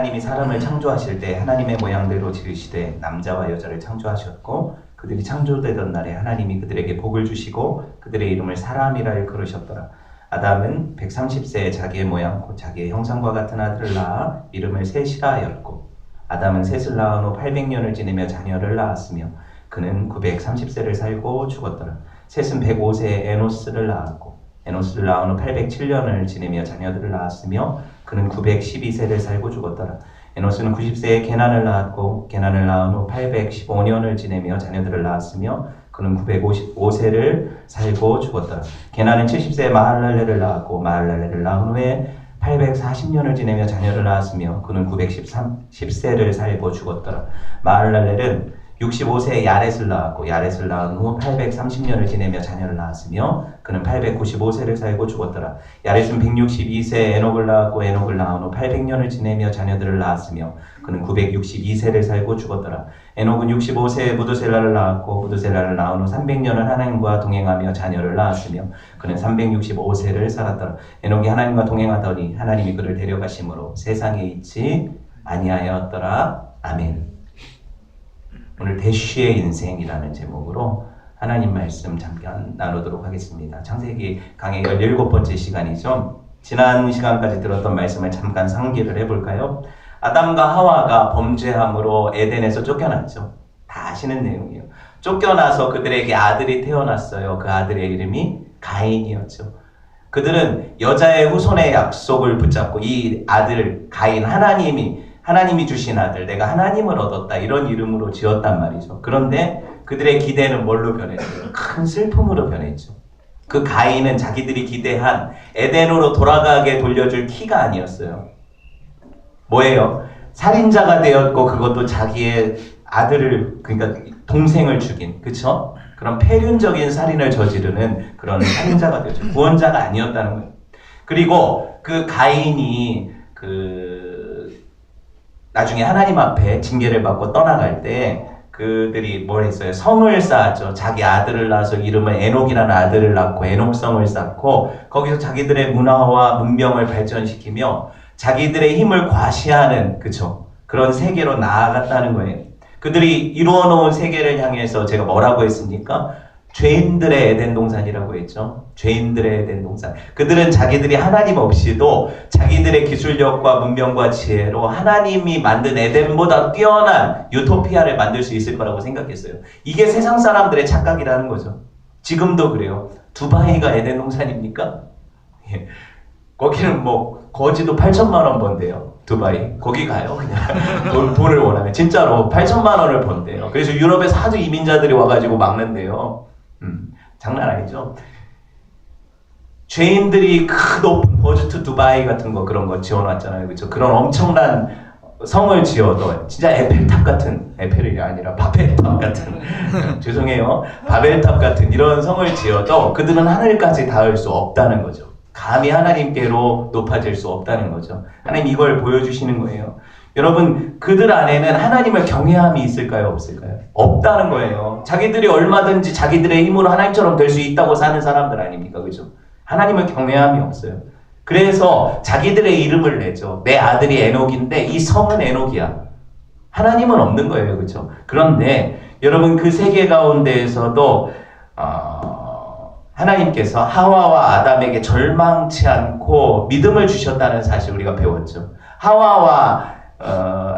하나님이 사람을 창조하실 때 하나님의 모양대로 지으시되 남자와 여자를 창조하셨고 그들이 창조되던 날에 하나님이 그들에게 복을 주시고 그들의 이름을 사람이라 일컬으셨더라. 아담은 130세에 자기의 모양 곧 자기의 형상과 같은 아들을 낳아 이름을 셋이라 하였고 아담은 셋을 낳은 후 800년을 지내며 자녀를 낳았으며 그는 930세를 살고 죽었더라. 셋은 105세에 에노스를 낳았고 에노스를 낳은 후 807년을 지내며 자녀들을 낳았으며 그는 912세를 살고 죽었더라. 에노스는 90세에 게난을 낳았고 게난을 낳은 후 815년을 지내며 자녀들을 낳았으며 그는 955세를 살고 죽었더라. 게난은 70세에 마할랄레를 낳았고 마할랄레를 낳은 후에 840년을 지내며 자녀를 낳았으며 그는 910세를 살고 죽었더라. 마할랄렐은 65세에 야렛을 낳았고 야렛을 낳은 후 830년을 지내며 자녀를 낳았으며 그는 895세를 살고 죽었더라. 야렛은 162세에 에녹을 낳았고 에녹을 낳은 후 800년을 지내며 자녀들을 낳았으며 그는 962세를 살고 죽었더라. 에녹은 65세에 무드셀라를 낳았고 무드셀라를 낳은 후 300년을 하나님과 동행하며 자녀를 낳았으며 그는 365세를 살았더라. 에녹이 하나님과 동행하더니 하나님이 그를 데려가심으로 세상에 있지 아니하였더라. 아멘. 오늘 대쉬의 인생이라는 제목으로 하나님 말씀 잠깐 나누도록 하겠습니다. 창세기 강의 17번째 시간이죠. 지난 시간까지 들었던 말씀을 잠깐 상기를 해볼까요? 아담과 하와가 범죄함으로 에덴에서 쫓겨났죠. 다 아시는 내용이에요. 쫓겨나서 그들에게 아들이 태어났어요. 그 아들의 이름이 가인이었죠. 그들은 여자의 후손의 약속을 붙잡고 이 아들 가인 하나님이 주신 아들, 내가 하나님을 얻었다 이런 이름으로 지었단 말이죠. 그런데 그들의 기대는 뭘로 변했어요? 큰 슬픔으로 변했죠. 그 가인은 자기들이 기대한 에덴으로 돌아가게 돌려줄 키가 아니었어요. 뭐예요? 살인자가 되었고 그것도 자기의 아들을, 그러니까 동생을 죽인, 그쵸? 그런 폐륜적인 살인을 저지르는 그런 살인자가 되었죠. 구원자가 아니었다는 거예요. 그리고 그 가인이 나중에 하나님 앞에 징계를 받고 떠나갈 때 그들이 뭘 했어요? 성을 쌓았죠. 자기 아들을 낳아서 이름을 에녹이라는 아들을 낳고 에녹성을 쌓고 거기서 자기들의 문화와 문명을 발전시키며 자기들의 힘을 과시하는, 그쵸? 그런 세계로 나아갔다는 거예요. 그들이 이루어 놓은 세계를 향해서 제가 뭐라고 했습니까? 죄인들의 에덴 동산이라고 했죠. 죄인들의 에덴 동산. 그들은 자기들이 하나님 없이도 자기들의 기술력과 문명과 지혜로 하나님이 만든 에덴보다 뛰어난 유토피아를 만들 수 있을 거라고 생각했어요. 이게 세상 사람들의 착각이라는 거죠. 지금도 그래요. 두바이가 에덴 동산입니까? 예. 거기는 뭐 거지도 8천만 원 번대요. 두바이. 거기 가요. 그냥 돈을 원하면. 진짜로 8천만 원을 번대요. 그래서 유럽에서 하도 이민자들이 와가지고 막는데요. 장난 아니죠. 죄인들이 큰 높은 버즈트 두바이 같은 거 그런 거 지어놨잖아요. 그렇죠? 그런 엄청난 성을 지어도 진짜 에펠탑 같은, 에펠이 아니라 바벨탑 같은 죄송해요. 바벨탑 같은 이런 성을 지어도 그들은 하늘까지 닿을 수 없다는 거죠. 감히 하나님께로 높아질 수 없다는 거죠. 하나님 이걸 보여주시는 거예요. 여러분, 그들 안에는 하나님을 경외함이 있을까요? 없을까요? 없다는 거예요. 자기들이 얼마든지 자기들의 힘으로 하나님처럼 될 수 있다고 사는 사람들 아닙니까? 그죠? 하나님을 경외함이 없어요. 그래서 자기들의 이름을 내죠. 내 아들이 에녹인데 이 성은 에녹이야. 하나님은 없는 거예요. 그죠? 그런데 여러분, 그 세계 가운데에서도 하나님께서 하와와 아담에게 절망치 않고 믿음을 주셨다는 사실 우리가 배웠죠. 하와와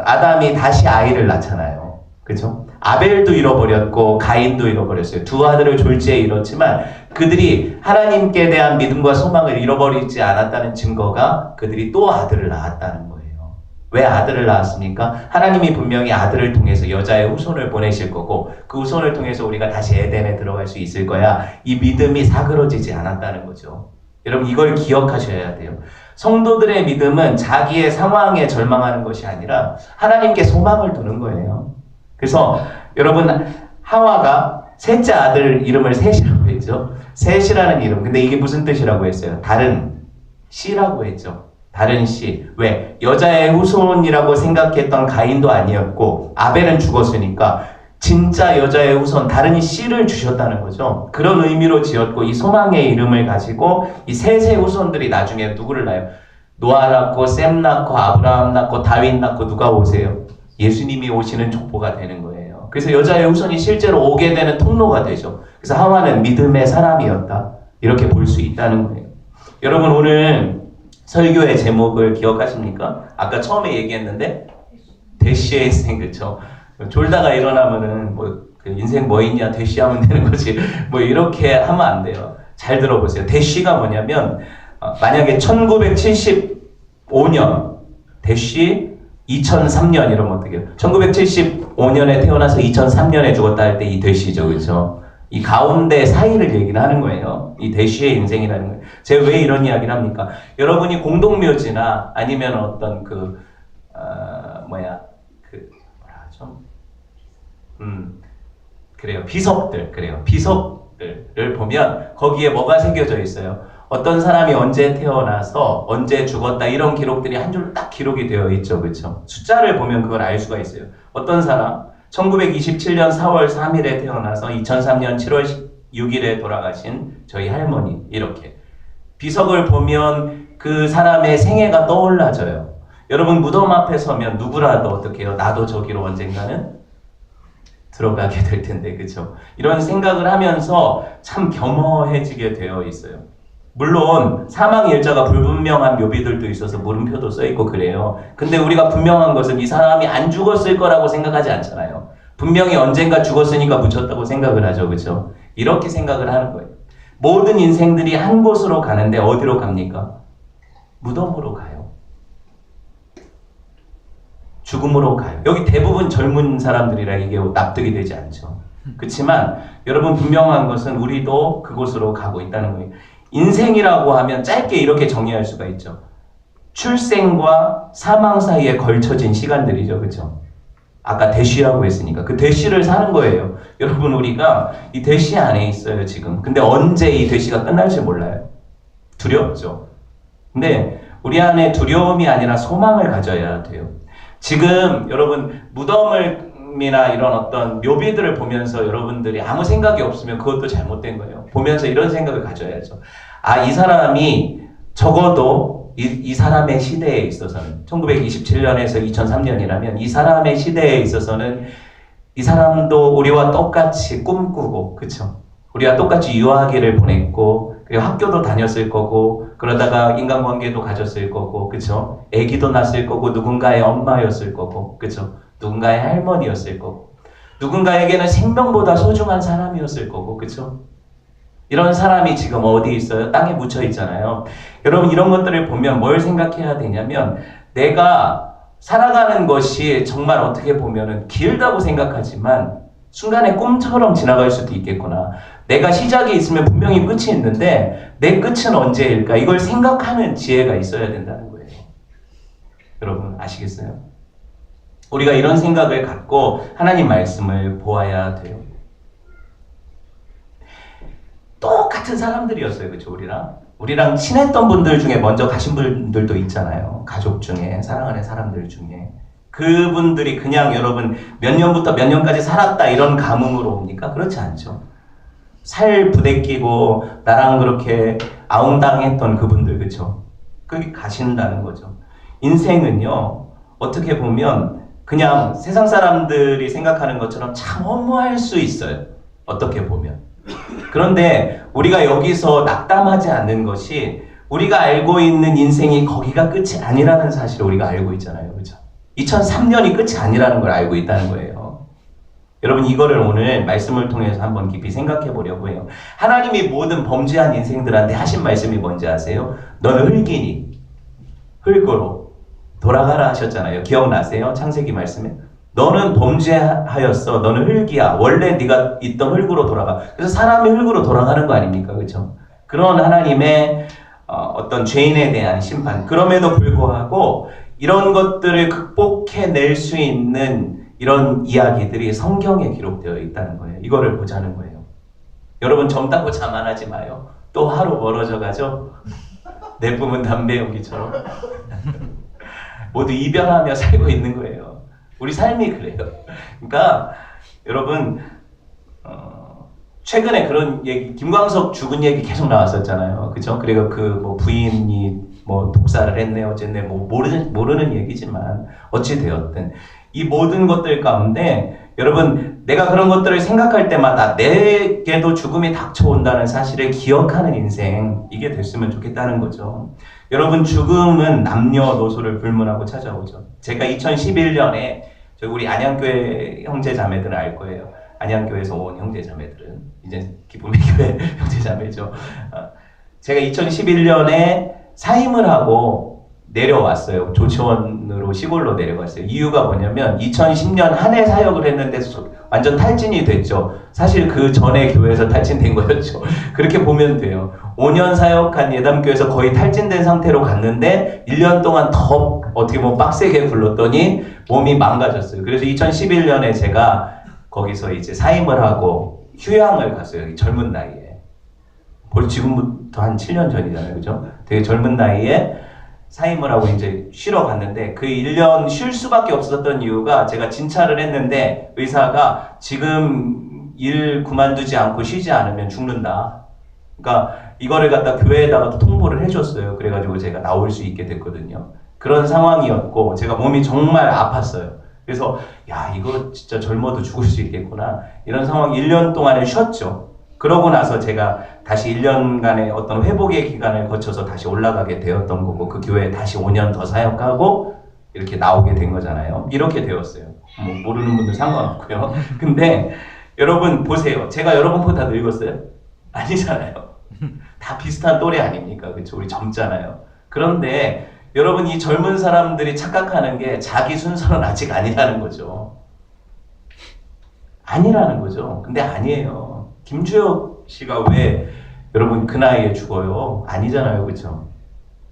아담이 다시 아이를 낳잖아요. 그죠? 아벨도 잃어버렸고 가인도 잃어버렸어요. 두 아들을 졸지에 잃었지만 그들이 하나님께 대한 믿음과 소망을 잃어버리지 않았다는 증거가 그들이 또 아들을 낳았다는 거예요. 왜 아들을 낳았습니까? 하나님이 분명히 아들을 통해서 여자의 후손을 보내실 거고 그 후손을 통해서 우리가 다시 에덴에 들어갈 수 있을 거야. 이 믿음이 사그러지지 않았다는 거죠. 여러분, 이걸 기억하셔야 돼요. 성도들의 믿음은 자기의 상황에 절망하는 것이 아니라 하나님께 소망을 두는 거예요. 그래서 여러분, 하와가 셋째 아들 이름을 셋이라고 했죠. 셋이라는 이름. 근데 이게 무슨 뜻이라고 했어요? 다른 씨라고 했죠. 다른 씨. 왜? 여자의 후손이라고 생각했던 가인도 아니었고 아벨은 죽었으니까 진짜 여자의 후손, 다른 씨를 주셨다는 거죠. 그런 의미로 지었고 이 소망의 이름을 가지고 이 셋의 후손들이 나중에 누구를 낳아요? 노아 낳고 셈 낳고 아브라함 낳고 다윗 낳고 누가 오세요? 예수님이 오시는 족보가 되는 거예요. 그래서 여자의 후손이 실제로 오게 되는 통로가 되죠. 그래서 하와는 믿음의 사람이었다. 이렇게 볼 수 있다는 거예요. 여러분 오늘 설교의 제목을 기억하십니까? 아까 처음에 얘기했는데 대시의 인생, 그쵸? 졸다가 일어나면은 그 인생 뭐 있냐 대시하면 되는 거지 뭐 이렇게 하면 안 돼요. 잘 들어보세요. 대시가 뭐냐면 만약에 1975년 대시 2003년 이러면 어떻게 해요? 1975년에 태어나서 2003년에 죽었다 할 때 이 대시죠, 그렇죠? 이 가운데 사이를 얘기를 하는 거예요. 이 대시의 인생이라는 거예요. 제가 왜 이런 이야기를 합니까? 여러분이 공동묘지나 아니면 어떤 그래요. 비석들을 보면 거기에 뭐가 새겨져 있어요. 어떤 사람이 언제 태어나서 언제 죽었다 이런 기록들이 한 줄 딱 기록이 되어 있죠. 그렇죠? 숫자를 보면 그걸 알 수가 있어요. 어떤 사람 1927년 4월 3일에 태어나서 2003년 7월 6일에 돌아가신 저희 할머니 이렇게 비석을 보면 그 사람의 생애가 떠올라져요. 여러분 무덤 앞에 서면 누구라도 어떻게 해요? 나도 저기로 언젠가는 들어가게 될 텐데, 그렇죠? 이런 생각을 하면서 참 겸허해지게 되어 있어요. 물론 사망 일자가 불분명한 묘비들도 있어서 물음표도 써 있고 그래요. 근데 우리가 분명한 것은 이 사람이 안 죽었을 거라고 생각하지 않잖아요. 분명히 언젠가 죽었으니까 묻혔다고 생각을 하죠, 그렇죠? 이렇게 생각을 하는 거예요. 모든 인생들이 한 곳으로 가는데 어디로 갑니까? 무덤으로 가요. 죽음으로 가요. 여기 대부분 젊은 사람들이라 이게 납득이 되지 않죠. 그렇지만 여러분 분명한 것은 우리도 그곳으로 가고 있다는 거예요. 인생이라고 하면 짧게 이렇게 정의할 수가 있죠. 출생과 사망 사이에 걸쳐진 시간들이죠. 그렇죠? 아까 대시라고 했으니까 그 대시를 사는 거예요. 여러분 우리가 이 대시 안에 있어요 지금. 근데 언제 이 대시가 끝날지 몰라요. 두렵죠. 근데 우리 안에 두려움이 아니라 소망을 가져야 돼요. 지금 여러분 무덤이나 이런 어떤 묘비들을 보면서 여러분들이 아무 생각이 없으면 그것도 잘못된 거예요. 보면서 이런 생각을 가져야죠. 아, 이 사람이 적어도 이 사람의 시대에 있어서는 1927년에서 2003년이라면 이 사람의 시대에 있어서는 이 사람도 우리와 똑같이 꿈꾸고, 그쵸? 우리와 똑같이 유아기를 보냈고, 그리고 학교도 다녔을 거고, 그러다가 인간관계도 가졌을 거고, 그쵸? 아기도 낳았을 거고, 누군가의 엄마였을 거고, 그쵸? 누군가의 할머니였을 거고, 누군가에게는 생명보다 소중한 사람이었을 거고, 그쵸? 이런 사람이 지금 어디 있어요? 땅에 묻혀 있잖아요. 여러분 이런 것들을 보면 뭘 생각해야 되냐면 내가 살아가는 것이 정말 어떻게 보면은 길다고 생각하지만 순간에 꿈처럼 지나갈 수도 있겠구나. 내가 시작이 있으면 분명히 끝이 있는데 내 끝은 언제일까? 이걸 생각하는 지혜가 있어야 된다는 거예요. 여러분 아시겠어요? 우리가 이런 생각을 갖고 하나님 말씀을 보아야 돼요. 똑같은 사람들이었어요. 그렇죠? 우리랑 친했던 분들 중에 먼저 가신 분들도 있잖아요. 가족 중에, 사랑하는 사람들 중에. 그분들이 그냥 여러분 몇 년부터 몇 년까지 살았다 이런 감흥으로 옵니까? 그렇지 않죠. 살 부대끼고 나랑 그렇게 아웅당했던 그분들, 그렇죠? 거기 가신다는 거죠. 인생은요, 어떻게 보면 그냥 세상 사람들이 생각하는 것처럼 참 허무할 수 있어요. 어떻게 보면. 그런데 우리가 여기서 낙담하지 않는 것이 우리가 알고 있는 인생이 거기가 끝이 아니라는 사실을 우리가 알고 있잖아요. 그렇죠? 2003년이 끝이 아니라는 걸 알고 있다는 거예요. 여러분 이거를 오늘 말씀을 통해서 한번 깊이 생각해 보려고 해요. 하나님이 모든 범죄한 인생들한테 하신 말씀이 뭔지 아세요? 너는 흙이니 흙으로 돌아가라 하셨잖아요. 기억나세요? 창세기 말씀에. 너는 범죄하였어. 너는 흙이야. 원래 네가 있던 흙으로 돌아가. 그래서 사람이 흙으로 돌아가는 거 아닙니까? 그렇죠? 그런 하나님의 어떤 죄인에 대한 심판. 그럼에도 불구하고 이런 것들을 극복해낼 수 있는 이런 이야기들이 성경에 기록되어 있다는 거예요. 이거를 보자는 거예요. 여러분 젊다고 자만하지 마요. 또 하루 멀어져 가죠? 내 품은 담배 연기처럼. 모두 이별하며 살고 있는 거예요. 우리 삶이 그래요. 그러니까 여러분 최근에 그런 얘기, 김광석 죽은 얘기 계속 나왔었잖아요. 그죠? 그리고 그 뭐 부인이 뭐 독사를 했네 어쨌네 뭐 모르는 얘기지만 어찌 되었든 이 모든 것들 가운데 여러분 내가 그런 것들을 생각할 때마다 내게도 죽음이 닥쳐온다는 사실을 기억하는 인생 이게 됐으면 좋겠다는 거죠. 여러분 죽음은 남녀노소를 불문하고 찾아오죠. 제가 2011년에 우리 안양교회 형제자매들은 알 거예요. 안양교회에서 온 형제자매들은 이제 기쁨의 교회 형제자매죠. 제가 2011년에 사임을 하고 내려왔어요. 조치원으로 시골로 내려갔어요. 이유가 뭐냐면 2010년 한 해 사역을 했는데 완전 탈진이 됐죠. 사실 그 전에 교회에서 탈진된 거였죠. 그렇게 보면 돼요. 5년 사역한 예담교회에서 거의 탈진된 상태로 갔는데 1년 동안 더 어떻게 보면 빡세게 굴렀더니 몸이 망가졌어요. 그래서 2011년에 제가 거기서 이제 사임을 하고 휴양을 갔어요. 젊은 나이에. 벌써 지금부터 한 7년 전이잖아요. 그죠? 되게 젊은 나이에 사임을 하고 이제 쉬러 갔는데 그 1년 쉴 수밖에 없었던 이유가 제가 진찰을 했는데 의사가 지금 일 그만두지 않고 쉬지 않으면 죽는다. 그러니까 이거를 갖다 교회에다가 통보를 해줬어요. 그래가지고 제가 나올 수 있게 됐거든요. 그런 상황이었고 제가 몸이 정말 아팠어요. 그래서 야 이거 진짜 젊어도 죽을 수 있겠구나. 이런 상황 1년 동안을 쉬었죠. 그러고 나서 제가 다시 1년간의 어떤 회복의 기간을 거쳐서 다시 올라가게 되었던 거고 그 교회에 다시 5년 더 사역하고 이렇게 나오게 된 거잖아요. 이렇게 되었어요. 뭐 모르는 분들 상관없고요. 근데 여러분 보세요. 제가 여러분보다 늙었어요? 아니잖아요. 다 비슷한 또래 아닙니까? 그렇죠? 우리 젊잖아요. 그런데 여러분 이 젊은 사람들이 착각하는 게 자기 순서는 아직 아니라는 거죠. 아니라는 거죠. 근데 아니에요. 김주혁 씨가 왜 여러분 그 나이에 죽어요? 아니잖아요. 그렇죠?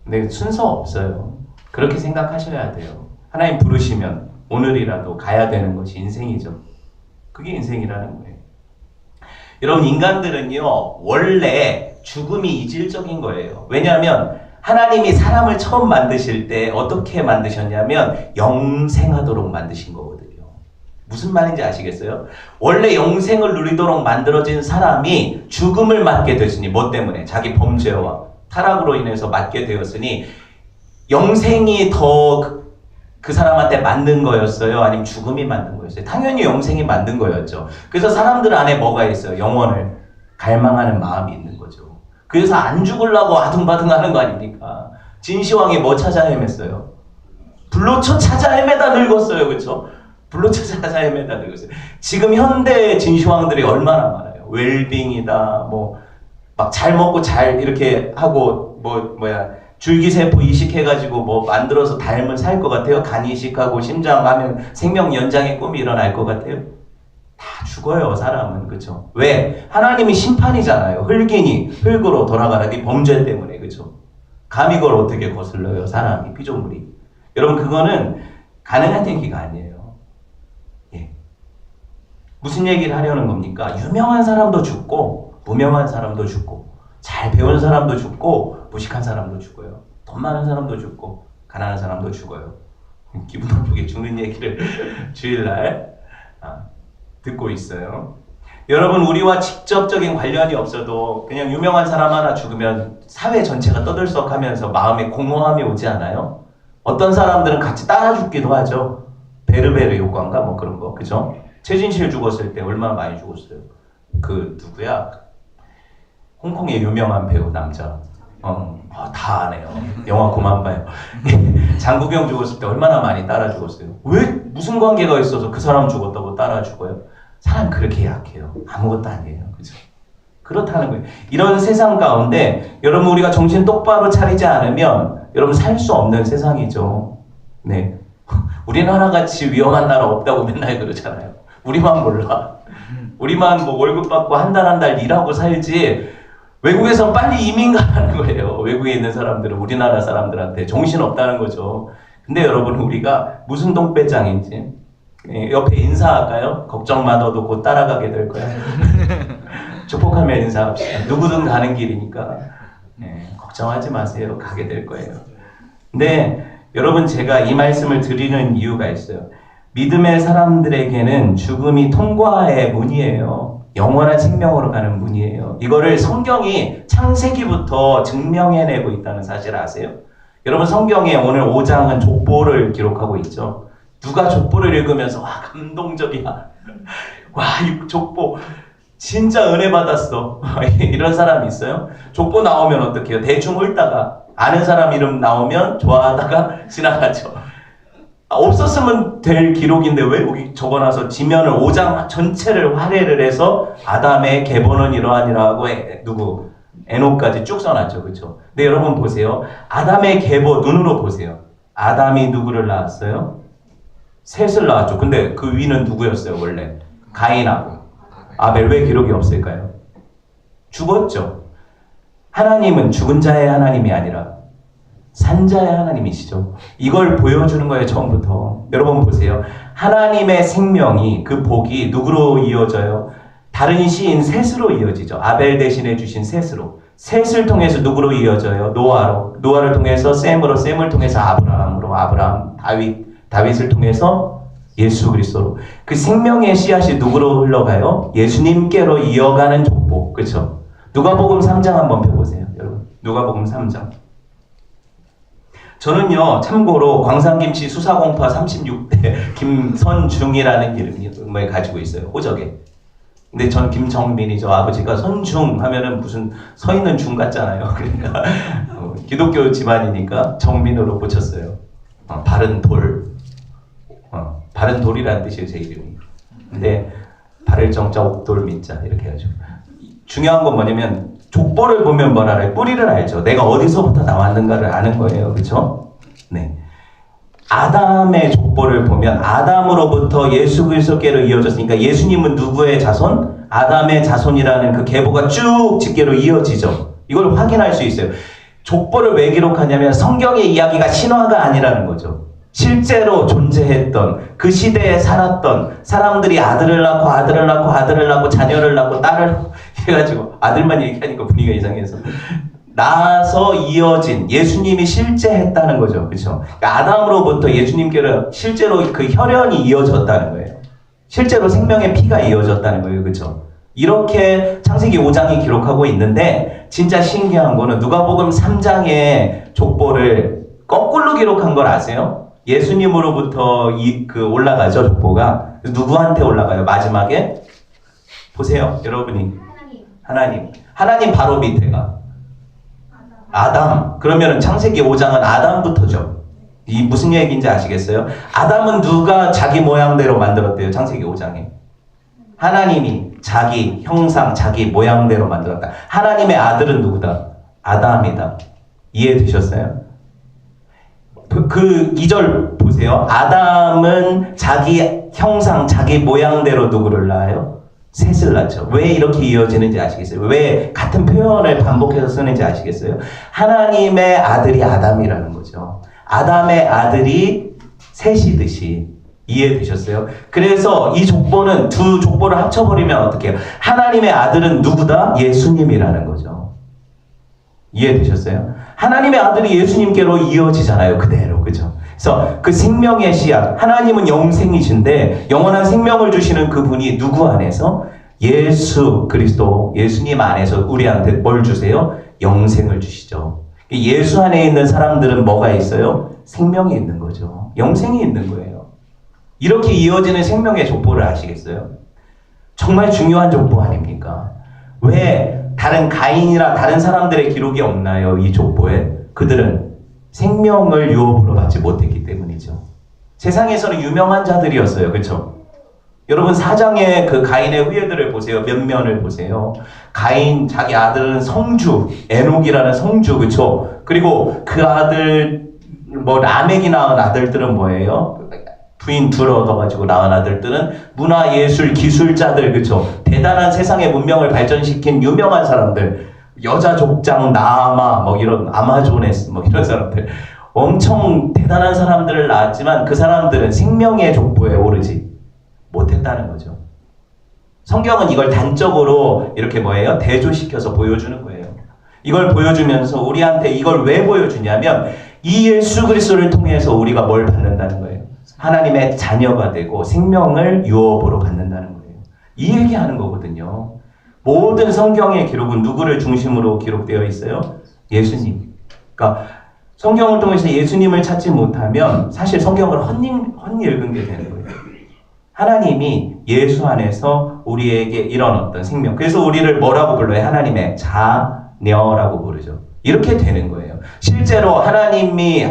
근데 순서 없어요. 그렇게 생각하셔야 돼요. 하나님 부르시면 오늘이라도 가야 되는 것이 인생이죠. 그게 인생이라는 거예요. 여러분 인간들은요 원래 죽음이 이질적인 거예요. 왜냐하면 하나님이 사람을 처음 만드실 때 어떻게 만드셨냐면 영생하도록 만드신 거거든요. 무슨 말인지 아시겠어요? 원래 영생을 누리도록 만들어진 사람이 죽음을 맞게 됐으니 뭐 때문에? 자기 범죄와 타락으로 인해서 맞게 되었으니 영생이 더 그 사람한테 맞는 거였어요? 아니면 죽음이 맞는 거였어요? 당연히 영생이 맞는 거였죠. 그래서 사람들 안에 뭐가 있어요? 영원을 갈망하는 마음이 있는 거죠. 그래서 안 죽으려고 아둥바둥하는 거 아닙니까? 진시황이 뭐 찾아 헤맸어요? 불로초 찾아 헤매다 늙었어요. 그렇죠? 불로초 찾아 헤매다 늙었어요. 지금 현대 진시황들이 얼마나 많아요. 웰빙이다 뭐 막 잘 먹고 잘 이렇게 하고 줄기세포 이식해가지고 뭐 만들어서 닮은 살 것 같아요? 간 이식하고 심장 하면 생명 연장의 꿈이 일어날 것 같아요? 다 죽어요 사람은. 그렇죠? 왜? 하나님이 심판이잖아요. 흙이니 흙으로 돌아가라. 네 범죄 때문에. 그렇죠? 감히 그걸 어떻게 거슬러요 사람이 피조물이. 여러분 그거는 가능한 얘기가 아니에요. 예. 무슨 얘기를 하려는 겁니까? 유명한 사람도 죽고 무명한 사람도 죽고 잘 배운 사람도 죽고 무식한 사람도 죽어요. 돈 많은 사람도 죽고 가난한 사람도 죽어요. 기분 나쁘게 죽는 얘기를 주일날 듣고 있어요. 여러분 우리와 직접적인 관련이 없어도 그냥 유명한 사람 하나 죽으면 사회 전체가 떠들썩하면서 마음에 공허함이 오지 않아요? 어떤 사람들은 같이 따라 죽기도 하죠. 베르베르 효과인가 뭐 그런 거. 그죠? 최진실 죽었을 때 얼마나 많이 죽었어요. 그 누구야? 홍콩의 유명한 배우 남자. 다 아네요. 영화 그만 봐요. 장국영 죽었을 때 얼마나 많이 따라 죽었어요. 왜? 무슨 관계가 있어서 그 사람 죽었다고 따라 죽어요? 사람 그렇게 약해요. 아무것도 아니에요. 그죠? 그렇다는 거예요. 이런 세상 가운데 여러분 우리가 정신 똑바로 차리지 않으면 여러분 살 수 없는 세상이죠. 네. 우리나라 같이 위험한 나라 없다고 맨날 그러잖아요. 우리만 몰라. 우리만 뭐 월급 받고 한 달 한 달 일하고 살지 외국에서 빨리 이민 가라는 거예요. 외국에 있는 사람들은 우리나라 사람들한테 정신 없다는 거죠. 근데 여러분 우리가 무슨 동배짱인지 옆에 인사할까요? 걱정 마 너도 곧 따라가게 될 거야. 축복하며 인사합시다. 누구든 가는 길이니까 걱정하지 마세요. 가게 될 거예요. 근데 여러분 제가 이 말씀을 드리는 이유가 있어요. 믿음의 사람들에게는 죽음이 통과의 문이에요. 영원한 생명으로 가는 문이에요. 이거를 성경이 창세기부터 증명해내고 있다는 사실 아세요? 여러분 성경에 오늘 5장은 족보를 기록하고 있죠. 누가 족보를 읽으면서 와 감동적이야. 와 이 족보 진짜 은혜 받았어. 이런 사람이 있어요? 족보 나오면 어떡해요? 대충 읽다가 아는 사람 이름 나오면 좋아하다가 지나가죠. 없었으면 될 기록인데 왜 여기 적어놔서 지면을 5장 전체를 할애를 해서 아담의 계보는 이러하니라고 누구 에녹까지 쭉 써놨죠. 그렇죠? 근데 여러분 보세요. 아담의 계보 눈으로 보세요. 아담이 누구를 낳았어요? 셋을 낳았죠. 근데 그 위는 누구였어요? 원래 가인하고 아벨. 왜 기록이 없을까요? 죽었죠. 하나님은 죽은 자의 하나님이 아니라 산자의 하나님이시죠. 이걸 보여주는 거예요. 처음부터. 여러분 보세요. 하나님의 생명이 그 복이 누구로 이어져요? 다른 시인 셋으로 이어지죠. 아벨 대신해 주신 셋으로. 셋을 통해서 누구로 이어져요? 노아로. 노아를 통해서 셈으로. 셈을 통해서 아브라함으로. 아브라함, 다윗을 통해서 예수 그리스도로. 그 생명의 씨앗이 누구로 흘러가요? 예수님께로 이어가는 족보. 그렇죠? 누가복음 3장 한번 펴보세요. 여러분. 누가복음 3장. 저는요, 참고로 광산김치 수사공파 36대 김선중이라는 이름을 가지고 있어요. 호적에. 근데 전 김정민이죠. 아버지가 선중 하면은 무슨 서 있는 중 같잖아요. 그러니까 기독교 집안이니까 정민으로 고쳤어요. 바른 돌. 바른 돌이라는 뜻이에요, 제 이름이. 근데 바를 정자 옥돌 민자 이렇게 해가지고. 중요한 건 뭐냐면 족보를 보면 뭘 알아요? 뿌리를 알죠. 내가 어디서부터 나왔는가를 아는 거예요. 그렇죠? 네. 아담의 족보를 보면 아담으로부터 예수 그리스도께로 이어졌으니까 예수님은 누구의 자손? 아담의 자손이라는 그 계보가 쭉 직계로 이어지죠. 이걸 확인할 수 있어요. 족보를 왜 기록하냐면 성경의 이야기가 신화가 아니라는 거죠. 실제로 존재했던 그 시대에 살았던 사람들이 아들을 낳고 자녀를 낳고 딸을 해가지고 아들만 얘기하니까 분위기가 이상해서 낳아서 이어진 예수님이 실제 했다는 거죠. 그렇죠? 그러니까 아담으로부터 예수님께로 실제로 그 혈연이 이어졌다는 거예요. 실제로 생명의 피가 이어졌다는 거예요. 그렇죠? 이렇게 창세기 5장이 기록하고 있는데 진짜 신기한 거는 누가복음 3장의 족보를 거꾸로 기록한 걸 아세요? 예수님으로부터 올라가죠, 족보가. 누구한테 올라가요? 마지막에? 보세요, 여러분이. 하나님 바로 밑에가. 아담. 그러면 창세기 5장은 아담부터죠. 이 무슨 얘기인지 아시겠어요? 아담은 누가 자기 모양대로 만들었대요, 창세기 5장에. 하나님이 자기 형상, 자기 모양대로 만들었다. 하나님의 아들은 누구다? 아담이다. 이해되셨어요? 그 2절 보세요. 아담은 자기 형상, 자기 모양대로 누구를 낳아요? 셋을 낳죠. 왜 이렇게 이어지는지 아시겠어요? 왜 같은 표현을 반복해서 쓰는지 아시겠어요? 하나님의 아들이 아담이라는 거죠. 아담의 아들이 셋이듯이. 이해되셨어요? 그래서 이 족보는 두 족보를 합쳐버리면 어떻게 해요? 하나님의 아들은 누구다? 예수님이라는 거죠. 이해되셨어요? 하나님의 아들이 예수님께로 이어지잖아요. 그대로. 그죠? 그래서 그 생명의 씨앗, 하나님은 영생이신데 영원한 생명을 주시는 그분이 누구 안에서? 예수 그리스도, 예수님 안에서 우리한테 뭘 주세요? 영생을 주시죠. 예수 안에 있는 사람들은 뭐가 있어요? 생명이 있는 거죠. 영생이 있는 거예요. 이렇게 이어지는 생명의 족보를 아시겠어요? 정말 중요한 족보 아닙니까? 왜 다른 가인이나 다른 사람들의 기록이 없나요? 이 족보에. 그들은 생명을 유업으로 받지 못했기 때문이죠. 세상에서는 유명한 자들이었어요. 그렇죠? 여러분 4장의 그 가인의 후예들을 보세요. 몇 면을 보세요. 가인 자기 아들은 성주, 에녹이라는 성주. 그렇죠? 그리고 그 아들 라멕이 낳은 아들들은 뭐예요? 부인 둘 얻어가지고 낳은 아들들은 문화, 예술, 기술자들, 그쵸? 대단한 세상의 문명을 발전시킨 유명한 사람들, 여자 족장, 나아마, 이런 아마조네스, 이런 사람들. 엄청 대단한 사람들을 낳았지만 그 사람들은 생명의 족보에 오르지 못했다는 거죠. 성경은 이걸 단적으로 이렇게 뭐예요? 대조시켜서 보여주는 거예요. 이걸 보여주면서 우리한테 이걸 왜 보여주냐면 이 예수 그리스도를 통해서 우리가 뭘 받는다는 거예요. 하나님의 자녀가 되고 생명을 유업으로 받는다는 거예요. 이 얘기하는 거거든요. 모든 성경의 기록은 누구를 중심으로 기록되어 있어요? 예수님. 그러니까 성경을 통해서 예수님을 찾지 못하면 사실 성경을 헛읽은 게 되는 거예요. 하나님이 예수 안에서 우리에게 이런 어떤 생명, 그래서 우리를 뭐라고 불러요? 하나님의 자녀라고 부르죠. 이렇게 되는 거예요. 실제로 하나님이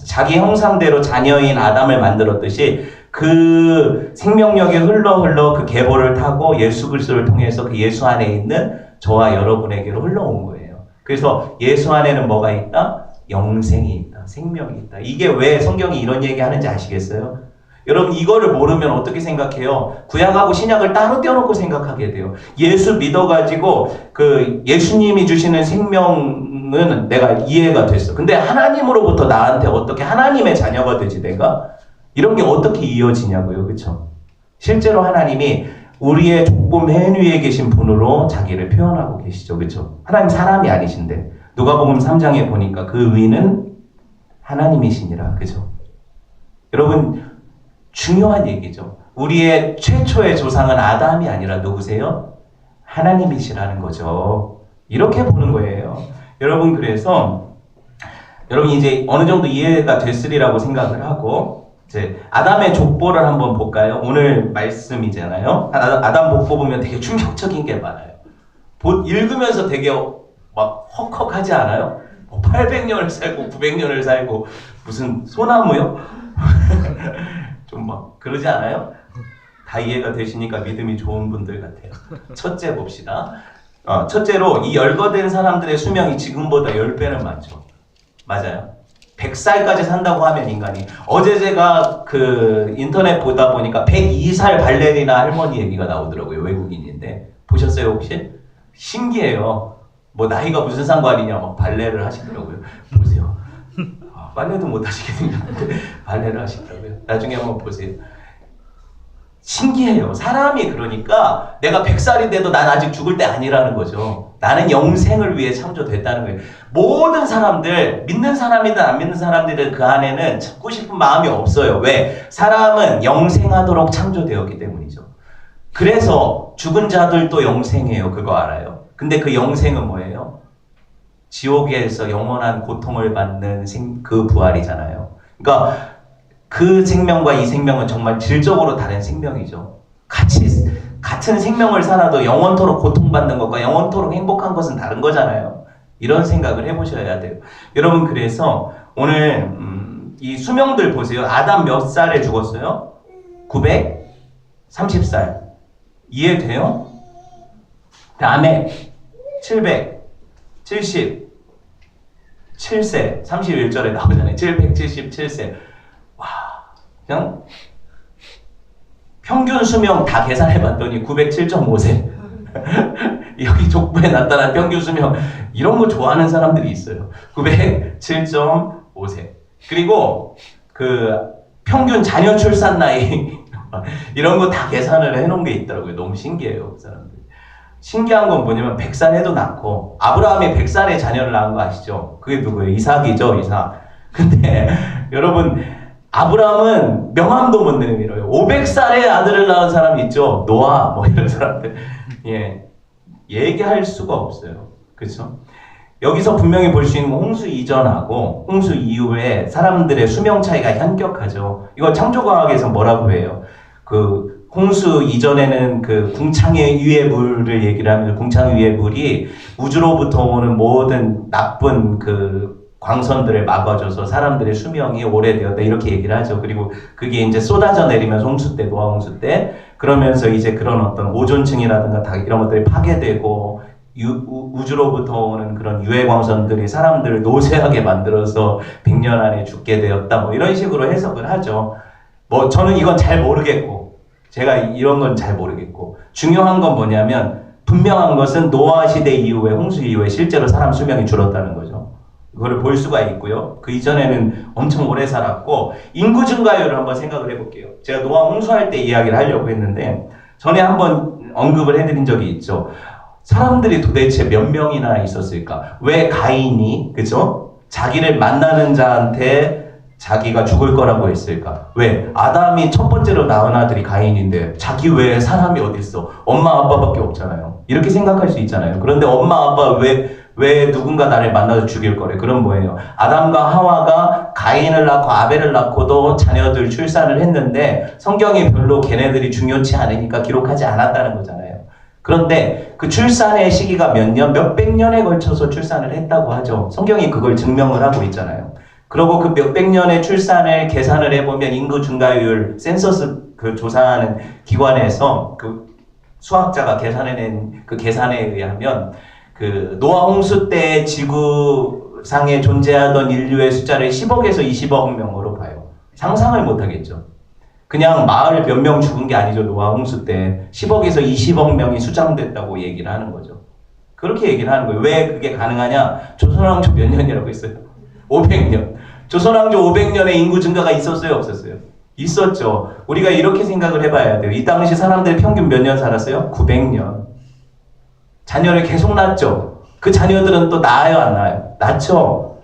자기 형상대로 자녀인 아담을 만들었듯이 그 생명력이 흘러 그 계보를 타고 예수 그리스도를 통해서 그 예수 안에 있는 저와 여러분에게로 흘러온 거예요. 그래서 예수 안에는 뭐가 있다? 영생이 있다. 생명이 있다. 이게 왜 성경이 이런 얘기 하는지 아시겠어요? 여러분 이거를 모르면 어떻게 생각해요? 구약하고 신약을 따로 떼어놓고 생각하게 돼요. 예수 믿어가지고 그 예수님이 주시는 생명은 내가 이해가 됐어. 근데 하나님으로부터 나한테 어떻게 하나님의 자녀가 되지 내가? 이런 게 어떻게 이어지냐고요. 그렇죠? 실제로 하나님이 우리의 조금 맨 위에 계신 분으로 자기를 표현하고 계시죠. 그렇죠? 하나님 사람이 아니신데 누가복음 3장에 보니까 그 의는 하나님이시니라. 그렇죠? 여러분 중요한 얘기죠. 우리의 최초의 조상은 아담이 아니라 누구세요? 하나님이시라는 거죠. 이렇게 보는 거예요. 여러분 그래서 여러분 이제 어느 정도 이해가 됐으리라고 생각을 하고 이제 아담의 족보를 한번 볼까요? 오늘 말씀이잖아요. 아담 족보 보면 되게 충격적인 게 많아요. 읽으면서 되게 막 헉헉하지 않아요? 800년을 살고 900년을 살고 무슨 소나무요? 좀 막 그러지 않아요? 다 이해가 되시니까 믿음이 좋은 분들 같아요. 첫째 봅시다. 첫째로 이 열거된 사람들의 수명이 지금보다 10배는 많죠. 맞아요. 100살까지 산다고 하면 인간이 어제 제가 그 인터넷 보다 보니까 102살 발레리나 할머니 얘기가 나오더라고요. 외국인인데 보셨어요 혹시? 신기해요. 뭐 나이가 무슨 상관이냐 막 발레를 하시더라고요. 보세요. 발레도 못 하시게 생겼는데 발레를 하시더라고요. 나중에 한번 보세요. 신기해요. 사람이 그러니까 내가 100살이 돼도 난 아직 죽을 때 아니라는 거죠. 나는 영생을 위해 창조됐다는 거예요. 모든 사람들, 믿는 사람이든 안 믿는 사람들은 그 안에는 찾고 싶은 마음이 없어요. 왜? 사람은 영생하도록 창조되었기 때문이죠. 그래서 죽은 자들도 영생해요. 그거 알아요? 근데 그 영생은 뭐예요? 지옥에서 영원한 고통을 받는 그 부활이잖아요. 그러니까 그 생명과 이 생명은 정말 질적으로 다른 생명이죠. 같은 생명을 살아도 영원토록 고통받는 것과 영원토록 행복한 것은 다른 거잖아요. 이런 생각을 해보셔야 돼요. 여러분 그래서 오늘 이 수명들 보세요. 아담 몇 살에 죽었어요? 930살. 이해돼요? 다음에 777세 31절에 나오잖아요. 777세. 와, 그냥 평균 수명 다 계산해봤더니 907.5세. 여기 족보에 나타난 평균 수명 이런 거 좋아하는 사람들이 있어요. 907.5세. 그리고 그 평균 자녀 출산 나이 이런 거 다 계산을 해놓은 게 있더라고요. 너무 신기해요, 그 사람들. 신기한 건 뭐냐면 100살 해도 낳고 아브라함이 100살에 자녀를 낳은 거 아시죠? 그게 누구예요? 이삭이죠, 이삭. 근데 여러분 아브라함은 명함도 못 내밀어요. 500살에 아들을 낳은 사람이 있죠. 노아 뭐 이런 사람들. 예, 얘기할 수가 없어요. 그렇죠? 여기서 분명히 볼 수 있는 건 홍수 이전하고 홍수 이후에 사람들의 수명 차이가 현격하죠. 이거 창조과학에서 뭐라고 해요? 그 홍수 이전에는 그 궁창의 위의 물을 얘기를 하면서 궁창 위의 물이 우주로부터 오는 모든 나쁜 그 광선들을 막아줘서 사람들의 수명이 오래되었다 이렇게 얘기를 하죠. 그리고 그게 이제 쏟아져 내리면서 홍수 때, 노아 홍수 때 그러면서 이제 그런 어떤 오존층이라든가 다 이런 것들이 파괴되고 우주로부터 오는 그런 유해 광선들이 사람들을 노쇠하게 만들어서 100년 안에 죽게 되었다 뭐 이런 식으로 해석을 하죠. 뭐 저는 이건 잘 모르겠고 제가 이런 건 잘 모르겠고 중요한 건 뭐냐면 분명한 것은 노아 시대 이후에 홍수 이후에 실제로 사람 수명이 줄었다는 거죠. 그거를 볼 수가 있고요. 그 이전에는 엄청 오래 살았고 인구 증가율을 한번 생각을 해볼게요. 제가 노아 홍수할 때 이야기를 하려고 했는데 전에 한번 언급을 해드린 적이 있죠. 사람들이 도대체 몇 명이나 있었을까? 왜 가인이 그죠? 자기를 만나는 자한테 자기가 죽을 거라고 했을까? 왜? 아담이 첫 번째로 낳은 아들이 가인인데 자기 외에 사람이 어디 있어? 엄마 아빠밖에 없잖아요. 이렇게 생각할 수 있잖아요. 그런데 엄마 아빠 왜 왜 누군가 나를 만나서 죽일 거래? 그럼 뭐예요? 아담과 하와가 가인을 낳고 아벨을 낳고도 자녀들 출산을 했는데 성경이 별로 걔네들이 중요치 않으니까 기록하지 않았다는 거잖아요. 그런데 그 출산의 시기가 몇 년, 몇백 년에 걸쳐서 출산을 했다고 하죠. 성경이 그걸 증명을 하고 있잖아요. 그리고 그 몇백 년의 출산을 계산을 해보면 인구 증가율, 센서스 그 조사하는 기관에서 그 수학자가 계산해낸 그 계산에 의하면 그 노아 홍수 때 지구상에 존재하던 인류의 숫자를 10억에서 20억 명으로 봐요. 상상을 못 하겠죠. 그냥 마을 몇 명 죽은 게 아니죠. 노아 홍수 때 10억에서 20억 명이 수장됐다고 얘기를 하는 거죠. 그렇게 얘기를 하는 거예요. 왜 그게 가능하냐? 조선왕조 몇 년이라고 했어요? 500년. 조선왕조 500년에 인구 증가가 있었어요? 없었어요? 있었죠. 우리가 이렇게 생각을 해봐야 돼요. 이 당시 사람들이 평균 몇 년 살았어요? 900년. 자녀를 계속 낳죠. 그 자녀들은 또 낳아요, 안 낳아요? 낳죠.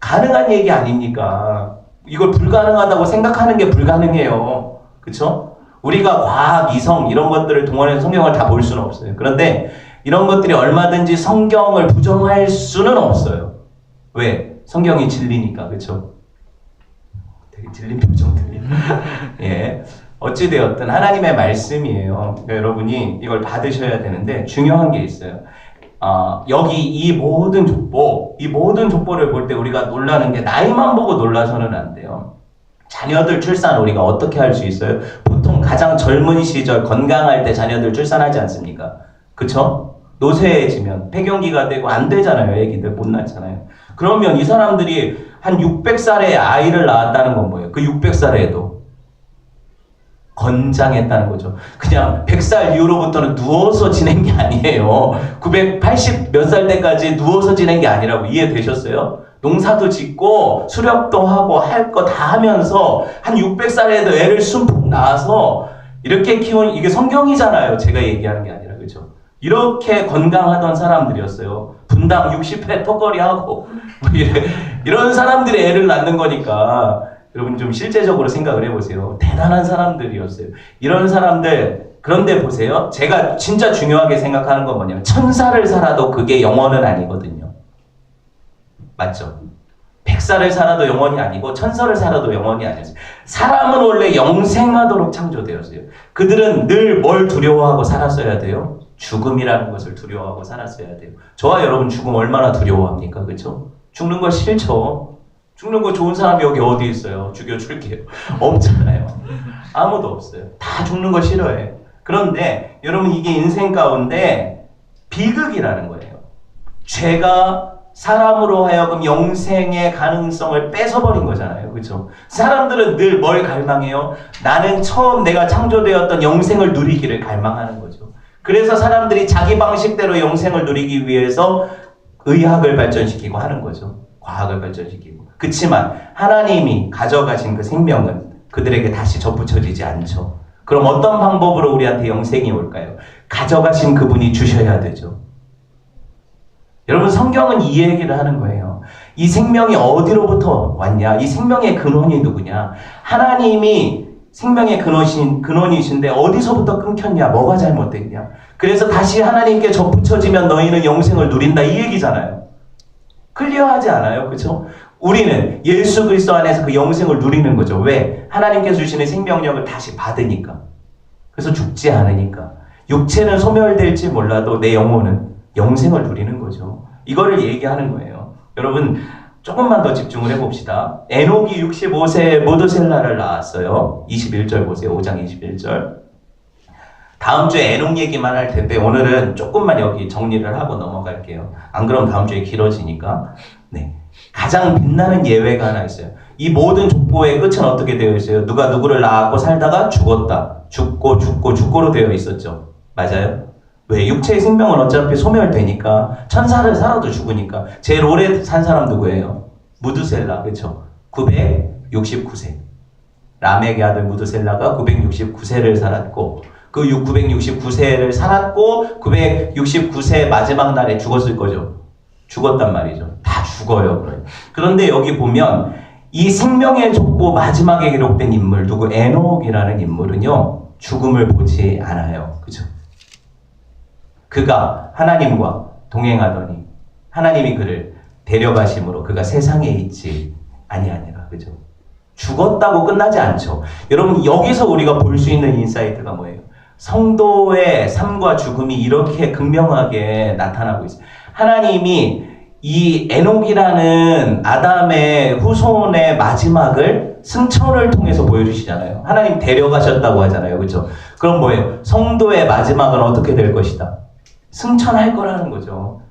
가능한 얘기 아닙니까? 이걸 불가능하다고 생각하는 게 불가능해요. 그쵸? 우리가 과학, 이성 이런 것들을 동원해서 성경을 다 볼 수는 없어요. 그런데 이런 것들이 얼마든지 성경을 부정할 수는 없어요. 왜? 성경이 진리니까. 그쵸? 되게 질린 표정 들리네. 예. 어찌되었든 하나님의 말씀이에요. 그러니까 여러분이 이걸 받으셔야 되는데 중요한 게 있어요. 여기 이 모든 족보를 볼 때 우리가 놀라는 게 나이만 보고 놀라서는 안 돼요. 자녀들 출산 우리가 어떻게 할 수 있어요? 보통 가장 젊은 시절 건강할 때 자녀들 출산하지 않습니까? 그쵸? 노쇠해지면 폐경기가 되고 안 되잖아요. 애기들 못 낳잖아요. 그러면 이 사람들이 한 600살에 아이를 낳았다는 건 뭐예요? 그 600살에도 건장했다는 거죠. 그냥 100살 이후로부터는 누워서 지낸 게 아니에요. 980 몇 살 때까지 누워서 지낸 게 아니라고. 이해되셨어요? 농사도 짓고 수렵도 하고 할 거 다 하면서 한 600살에도 애를 숨푹 낳아서 이렇게 키운, 이게 성경이잖아요. 제가 얘기하는 게 아니라. 그죠? 이렇게 건강하던 사람들이었어요. 분당 60회 턱걸이하고 이런 사람들이 애를 낳는 거니까 여러분 좀 실제적으로 생각을 해보세요. 대단한 사람들이었어요. 이런 사람들, 그런데 보세요. 제가 진짜 중요하게 생각하는 건 뭐냐면 천사를 살아도 그게 영원은 아니거든요. 맞죠? 100살을 살아도 영원이 아니고 천사를 살아도 영원이 아니었어요. 사람은 원래 영생하도록 창조되었어요. 그들은 늘 뭘 두려워하고 살았어야 돼요? 죽음이라는 것을 두려워하고 살았어야 돼요. 저와 여러분 죽음 얼마나 두려워합니까? 그렇죠? 죽는 거 싫죠? 죽는 거 좋은 사람이 여기 어디 있어요? 죽여줄게요. 없잖아요. 아무도 없어요. 다 죽는 거 싫어해. 그런데 여러분 이게 인생 가운데 비극이라는 거예요. 죄가 사람으로 하여금 영생의 가능성을 뺏어버린 거잖아요. 그렇죠? 사람들은 늘 뭘 갈망해요? 나는 처음 내가 창조되었던 영생을 누리기를 갈망하는 거죠. 그래서 사람들이 자기 방식대로 영생을 누리기 위해서 의학을 발전시키고 하는 거죠. 과학을 발전시키고. 그렇지만 하나님이 가져가신 그 생명은 그들에게 다시 접붙여지지 않죠. 그럼 어떤 방법으로 우리한테 영생이 올까요? 가져가신 그분이 주셔야 되죠. 여러분 성경은 이 얘기를 하는 거예요. 이 생명이 어디로부터 왔냐? 이 생명의 근원이 누구냐? 하나님이 생명의 근원이신데 어디서부터 끊겼냐? 뭐가 잘못됐냐? 그래서 다시 하나님께 접붙여지면 너희는 영생을 누린다 이 얘기잖아요. 클리어하지 않아요? 그렇죠? 우리는 예수 그리스도 안에서 그 영생을 누리는 거죠. 왜? 하나님께서 주시는 생명력을 다시 받으니까. 그래서 죽지 않으니까. 육체는 소멸될지 몰라도 내 영혼은 영생을 누리는 거죠. 이거를 얘기하는 거예요. 여러분 조금만 더 집중을 해봅시다. 에녹이 65세에 모두셀라를 낳았어요. 21절 보세요. 5장 21절. 다음 주에 에녹 얘기만 할 텐데 오늘은 조금만 여기 정리를 하고 넘어갈게요. 안 그러면 다음 주에 길어지니까. 네. 가장 빛나는 예외가 하나 있어요. 이 모든 족보의 끝은 어떻게 되어 있어요? 누가 누구를 낳았고 살다가 죽었다. 죽고로 되어 있었죠. 맞아요? 왜? 육체의 생명은 어차피 소멸되니까 천사를 살아도 죽으니까. 제일 오래 산 사람 누구예요? 무두셀라. 그렇죠? 969세. 라멕의 아들 무두셀라가 969세를 살았고 그 969세를 살았고 969세 마지막 날에 죽었을 거죠. 죽었단 말이죠. 다 죽어요. 그런데 여기 보면 이 생명의 족보 마지막에 기록된 인물 누구? 에녹이라는 인물은요. 죽음을 보지 않아요. 그죠? 그가 하나님과 동행하더니 하나님이 그를 데려가심으로 그가 세상에 있지 아니하니라. 그죠? 죽었다고 끝나지 않죠. 여러분, 여기서 우리가 볼 수 있는 인사이트가 뭐예요? 성도의 삶과 죽음이 이렇게 극명하게 나타나고 있어요. 하나님이 이 에녹이라는 아담의 후손의 마지막을 승천을 통해서 보여주시잖아요. 하나님 데려가셨다고 하잖아요. 그렇죠? 그럼 뭐예요? 성도의 마지막은 어떻게 될 것이다? 승천할 거라는 거죠.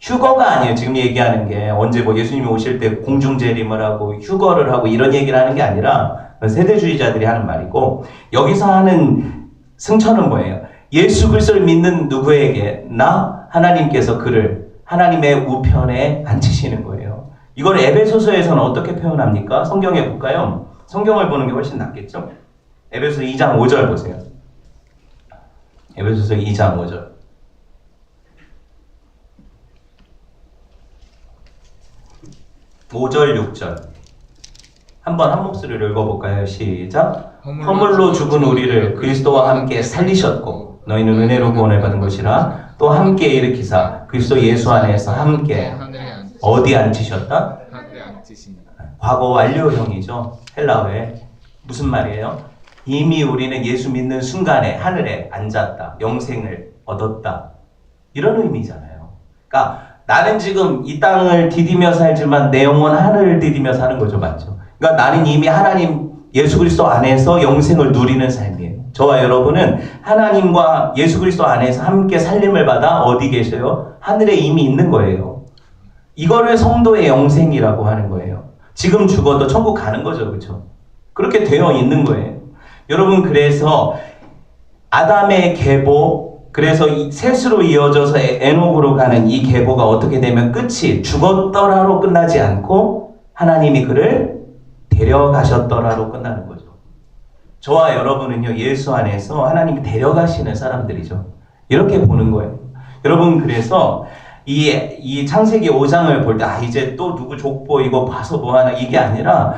휴거가 아니에요. 지금 얘기하는 게 언제 뭐 예수님이 오실 때 공중재림을 하고 휴거를 하고 이런 얘기를 하는 게 아니라 세대주의자들이 하는 말이고, 여기서 하는 승천은 뭐예요? 예수 그리스도를 믿는 누구에게 나 하나님께서 그를 하나님의 우편에 앉히시는 거예요. 이걸 에베소서에서는 어떻게 표현합니까? 성경에 볼까요? 성경을 보는 게 훨씬 낫겠죠? 에베소서 2장 5절 보세요. 에베소서 2장 5절. 5절, 6절. 한번 한 목소리로 읽어볼까요? 시작. 허물로 죽은 우리를 그리스도와 함께 살리셨고 너희는 은혜로 구원을 받은 것이라 또 함께 일으키사 그리스도 예수 안에서 함께 어디 앉히셨다? 하늘에 앉히신다. 과거 완료형이죠. 헬라어에. 무슨 말이에요? 이미 우리는 예수 믿는 순간에 하늘에 앉았다. 영생을 얻었다. 이런 의미잖아요. 그러니까 나는 지금 이 땅을 디디며 살지만 내 영혼 하늘을 디디며 사는 거죠. 맞죠? 그러니까 나는 이미 하나님 예수 그리스도 안에서 영생을 누리는 삶이에요. 저와 여러분은 하나님과 예수 그리스도 안에서 함께 살림을 받아 어디 계셔요? 하늘에 이미 있는 거예요. 이거를 성도의 영생이라고 하는 거예요. 지금 죽어도 천국 가는 거죠. 그렇죠? 그렇게 되어 있는 거예요. 여러분, 그래서 아담의 계보, 그래서 셋으로 이어져서 에녹으로 가는 이 계보가 어떻게 되면 끝이 죽었더라로 끝나지 않고 하나님이 그를 데려가셨더라로 끝나는 거죠. 저와 여러분은요, 예수 안에서 하나님이 데려가시는 사람들이죠. 이렇게 보는 거예요. 여러분, 그래서 이 창세기 5장을 볼 때, 이제 또 누구 족보 이거 봐서 뭐하나, 이게 아니라,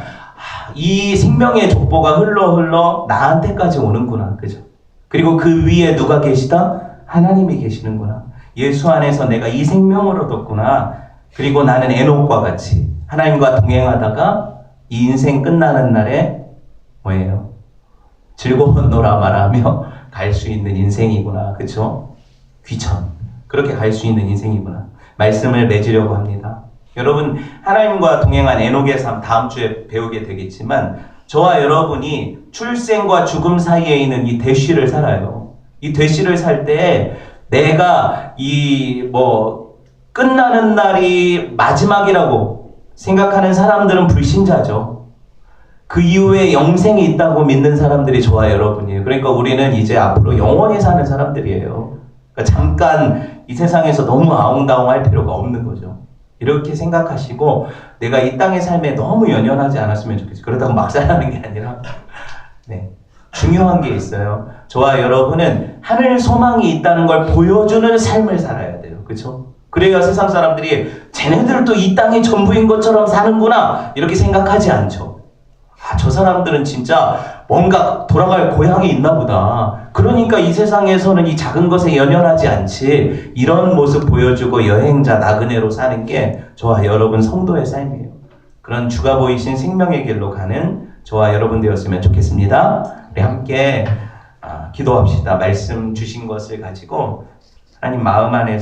이 생명의 족보가 흘러 나한테까지 오는구나. 그죠? 그리고 그 위에 누가 계시다? 하나님이 계시는구나. 예수 안에서 내가 이 생명을 얻었구나. 그리고 나는 에녹과 같이 하나님과 동행하다가 이 인생 끝나는 날에 뭐예요? 즐거운 노라 말하며 갈 수 있는 인생이구나. 그쵸? 귀천. 그렇게 갈 수 있는 인생이구나. 말씀을 맺으려고 합니다. 여러분, 하나님과 동행한 에녹의 삶 다음 주에 배우게 되겠지만, 저와 여러분이 출생과 죽음 사이에 있는 이 대쉬를 살아요. 이 대쉬를 살 때 내가 끝나는 날이 마지막이라고 생각하는 사람들은 불신자죠. 그 이후에 영생이 있다고 믿는 사람들이 저와 여러분이에요. 그러니까 우리는 이제 앞으로 영원히 사는 사람들이에요. 그러니까 잠깐 이 세상에서 너무 아웅다웅 할 필요가 없는 거죠. 이렇게 생각하시고 내가 이 땅의 삶에 너무 연연하지 않았으면 좋겠어요. 그렇다고 막 살라는 게 아니라 네, 중요한 게 있어요. 저와 여러분은 하늘 소망이 있다는 걸 보여주는 삶을 살아야 돼요. 그렇죠? 그래야 세상 사람들이 쟤네들도 이 땅이 전부인 것처럼 사는구나 이렇게 생각하지 않죠. 저 사람들은 진짜 뭔가 돌아갈 고향이 있나 보다. 그러니까 이 세상에서는 이 작은 것에 연연하지 않지. 이런 모습 보여주고 여행자 나그네로 사는 게 저와 여러분 성도의 삶이에요. 그런 주가 보이신 생명의 길로 가는 저와 여러분 되었으면 좋겠습니다. 우리 함께 기도합시다. 말씀 주신 것을 가지고 하나님 마음 안에서